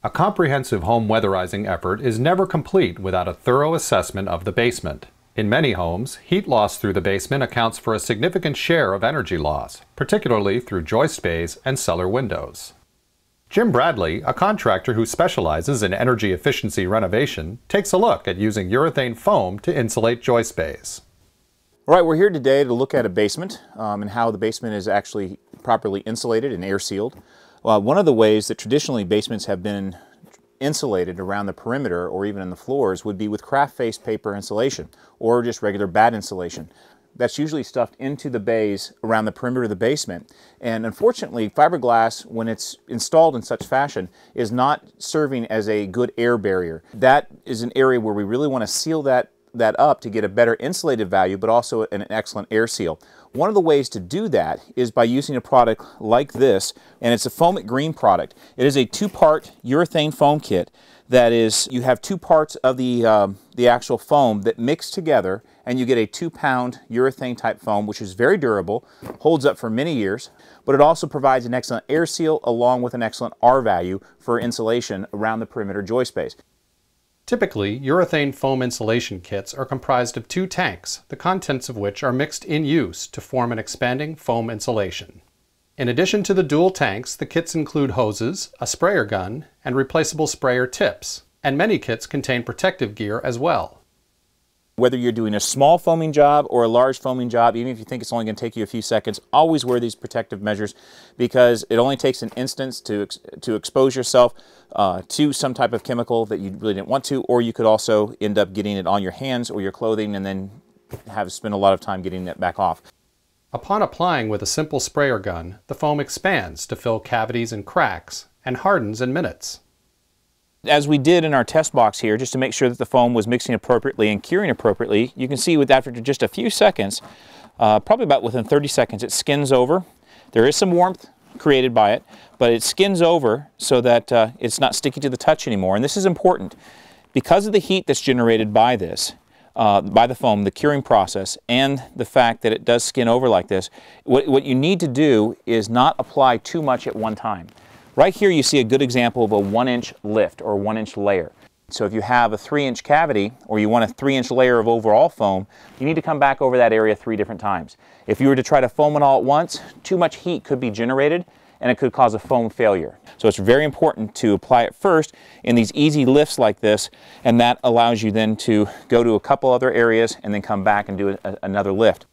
A comprehensive home weatherizing effort is never complete without a thorough assessment of the basement. In many homes, heat loss through the basement accounts for a significant share of energy loss, particularly through joist bays and cellar windows. Jim Bradley, a contractor who specializes in energy efficiency renovation, takes a look at using urethane foam to insulate joist bays. All right, we're here today to look at a basement and how the basement is actually properly insulated and air sealed. One of the ways that traditionally basements have been insulated around the perimeter or even in the floors would be with craft face paper insulation or just regular bat insulation. That's usually stuffed into the bays around the perimeter of the basement. And unfortunately, fiberglass, when it's installed in such fashion, is not serving as a good air barrier. That is an area where we really want to seal that up to get a better insulated value, but also an excellent air seal. One of the ways to do that is by using a product like this, and it's a Foam It Green product. It is a two-part urethane foam kit that is, you have 2 parts of the actual foam that mix together, and you get a 2-pound urethane type foam, which is very durable, holds up for many years, but it also provides an excellent air seal along with an excellent R value for insulation around the perimeter joist space. Typically, urethane foam insulation kits are comprised of 2 tanks, the contents of which are mixed in use to form an expanding foam insulation. In addition to the dual tanks, the kits include hoses, a sprayer gun, and replaceable sprayer tips, and many kits contain protective gear as well. Whether you're doing a small foaming job or a large foaming job, even if you think it's only going to take you a few seconds, always wear these protective measures because it only takes an instant to expose yourself to some type of chemical that you really didn't want to, or you could also end up getting it on your hands or your clothing and then spend a lot of time getting it back off. Upon applying with a simple sprayer gun, the foam expands to fill cavities and cracks and hardens in minutes. As we did in our test box here, just to make sure that the foam was mixing appropriately and curing appropriately, you can see after just a few seconds, probably about within 30 seconds, it skins over. There is some warmth created by it, but it skins over so that it's not sticky to the touch anymore. And this is important because of the heat that's generated by this, by the foam, the curing process, and the fact that it does skin over like this. What you need to do is not apply too much at one time. Right here you see a good example of a 1-inch lift or 1-inch layer. So if you have a 3-inch cavity or you want a 3-inch layer of overall foam, you need to come back over that area 3 different times. If you were to try to foam it all at once, too much heat could be generated and it could cause a foam failure. So it's very important to apply it first in these easy lifts like this, and that allows you then to go to a couple other areas and then come back and do another lift.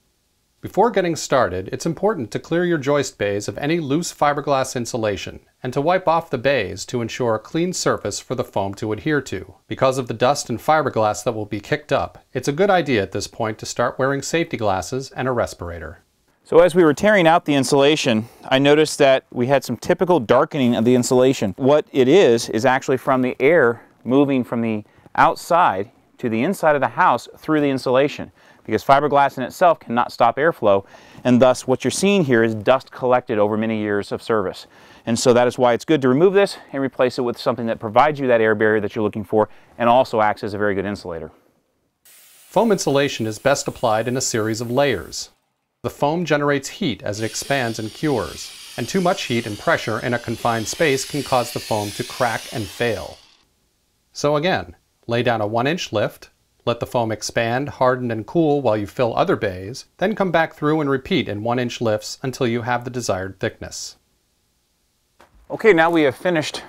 Before getting started, it's important to clear your joist bays of any loose fiberglass insulation and to wipe off the bays to ensure a clean surface for the foam to adhere to. Because of the dust and fiberglass that will be kicked up, it's a good idea at this point to start wearing safety glasses and a respirator. So as we were tearing out the insulation, I noticed that we had some typical darkening of the insulation. What it is actually from the air moving from the outside to the inside of the house through the insulation, because fiberglass in itself cannot stop airflow, and thus what you're seeing here is dust collected over many years of service. And so that is why it's good to remove this and replace it with something that provides you that air barrier that you're looking for and also acts as a very good insulator. Foam insulation is best applied in a series of layers. The foam generates heat as it expands and cures, and too much heat and pressure in a confined space can cause the foam to crack and fail. So again, lay down a 1-inch lift, let the foam expand, harden, and cool while you fill other bays, then come back through and repeat in 1-inch lifts until you have the desired thickness. Okay, now we have finished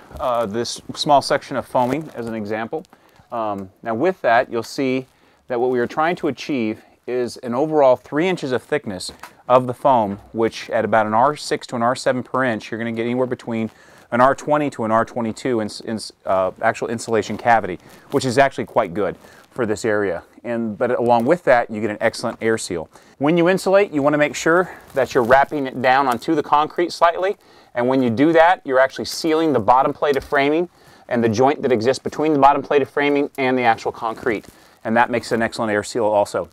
this small section of foaming as an example. Now with that, you'll see that what we are trying to achieve is an overall 3 inches of thickness of the foam, which at about an R6 to an R7 per inch, you're going to get anywhere between an R20 to an R22 in actual insulation cavity, which is actually quite good for this area. But along with that, you get an excellent air seal. When you insulate, you want to make sure that you're wrapping it down onto the concrete slightly, and when you do that, you're actually sealing the bottom plate of framing and the joint that exists between the bottom plate of framing and the actual concrete, and that makes an excellent air seal also.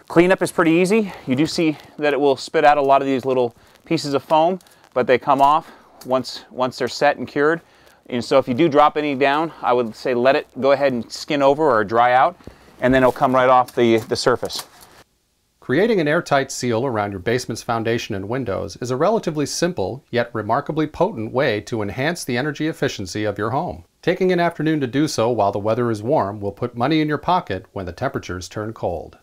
Cleanup is pretty easy. You do see that it will spit out a lot of these little pieces of foam, but they come off once they're set and cured. And so if you do drop any down, I would say let it go ahead and skin over or dry out, and then it'll come right off the surface. Creating an airtight seal around your basement's foundation and windows is a relatively simple, yet remarkably potent way to enhance the energy efficiency of your home. Taking an afternoon to do so while the weather is warm will put money in your pocket when the temperatures turn cold.